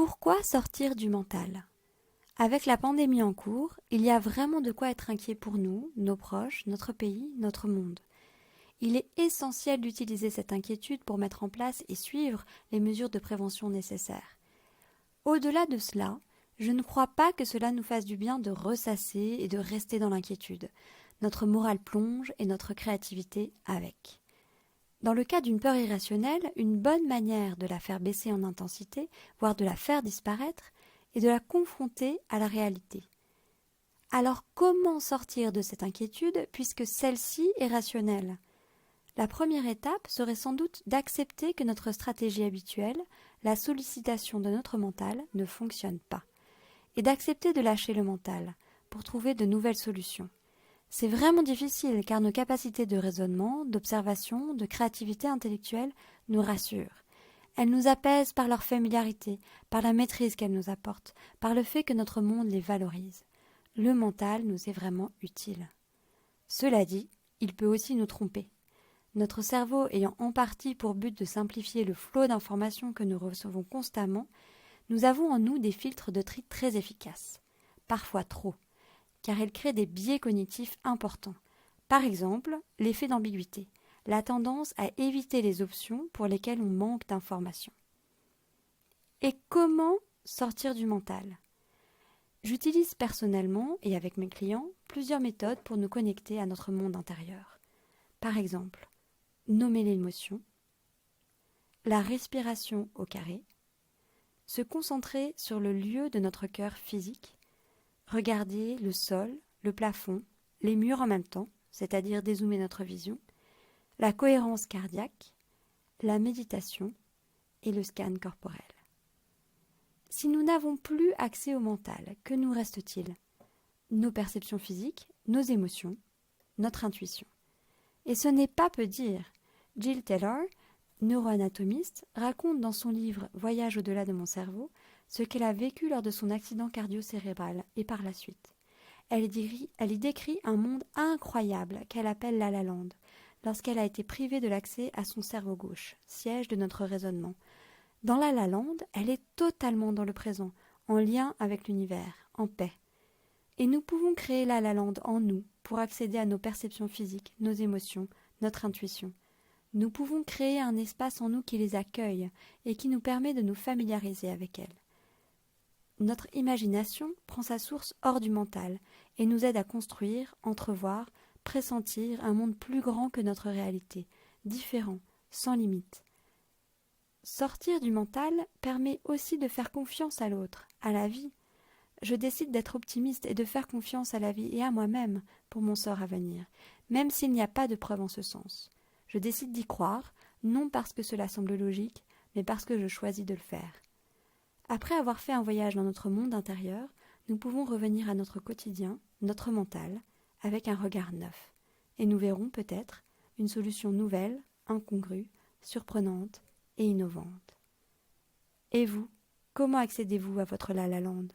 Pourquoi sortir du mental? Avec la pandémie en cours, il y a vraiment de quoi être inquiet pour nous, nos proches, notre pays, notre monde. Il est essentiel d'utiliser cette inquiétude pour mettre en place et suivre les mesures de prévention nécessaires. Au-delà de cela, je ne crois pas que cela nous fasse du bien de ressasser et de rester dans l'inquiétude. Notre morale plonge et notre créativité avec. Dans le cas d'une peur irrationnelle, une bonne manière de la faire baisser en intensité, voire de la faire disparaître, est de la confronter à la réalité. Alors comment sortir de cette inquiétude puisque celle-ci est rationnelle? La première étape serait sans doute d'accepter que notre stratégie habituelle, la sollicitation de notre mental, ne fonctionne pas, et d'accepter de lâcher le mental pour trouver de nouvelles solutions. C'est vraiment difficile car nos capacités de raisonnement, d'observation, de créativité intellectuelle nous rassurent. Elles nous apaisent par leur familiarité, par la maîtrise qu'elles nous apportent, par le fait que notre monde les valorise. Le mental nous est vraiment utile. Cela dit, il peut aussi nous tromper. Notre cerveau ayant en partie pour but de simplifier le flot d'informations que nous recevons constamment, nous avons en nous des filtres de tri très efficaces, parfois trop, car elles créent des biais cognitifs importants. Par exemple, l'effet d'ambiguïté, la tendance à éviter les options pour lesquelles on manque d'informations. Et comment sortir du mental? J'utilise personnellement et avec mes clients plusieurs méthodes pour nous connecter à notre monde intérieur. Par exemple, nommer l'émotion, la respiration au carré, se concentrer sur le lieu de notre cœur physique, regarder le sol, le plafond, les murs en même temps, c'est-à-dire dézoomer notre vision, la cohérence cardiaque, la méditation et le scan corporel. Si nous n'avons plus accès au mental, que nous reste-t-il? Nos perceptions physiques, nos émotions, notre intuition. Et ce n'est pas peu dire. Jill Taylor, neuroanatomiste, raconte dans son livre « Voyage au-delà de mon cerveau » ce qu'elle a vécu lors de son accident cardio-cérébral et par la suite. Elle y décrit un monde incroyable qu'elle appelle La La Land, lorsqu'elle a été privée de l'accès à son cerveau gauche, siège de notre raisonnement. Dans La La Land, elle est totalement dans le présent, en lien avec l'univers, en paix. Et nous pouvons créer La La Land en nous pour accéder à nos perceptions physiques, nos émotions, notre intuition. Nous pouvons créer un espace en nous qui les accueille et qui nous permet de nous familiariser avec elles. Notre imagination prend sa source hors du mental et nous aide à construire, entrevoir, pressentir un monde plus grand que notre réalité, différent, sans limite. Sortir du mental permet aussi de faire confiance à l'autre, à la vie. Je décide d'être optimiste et de faire confiance à la vie et à moi-même pour mon sort à venir, même s'il n'y a pas de preuve en ce sens. Je décide d'y croire, non parce que cela semble logique, mais parce que je choisis de le faire. Après avoir fait un voyage dans notre monde intérieur, nous pouvons revenir à notre quotidien, notre mental, avec un regard neuf. Et nous verrons peut-être une solution nouvelle, incongrue, surprenante et innovante. Et vous, comment accédez-vous à votre La La Land ?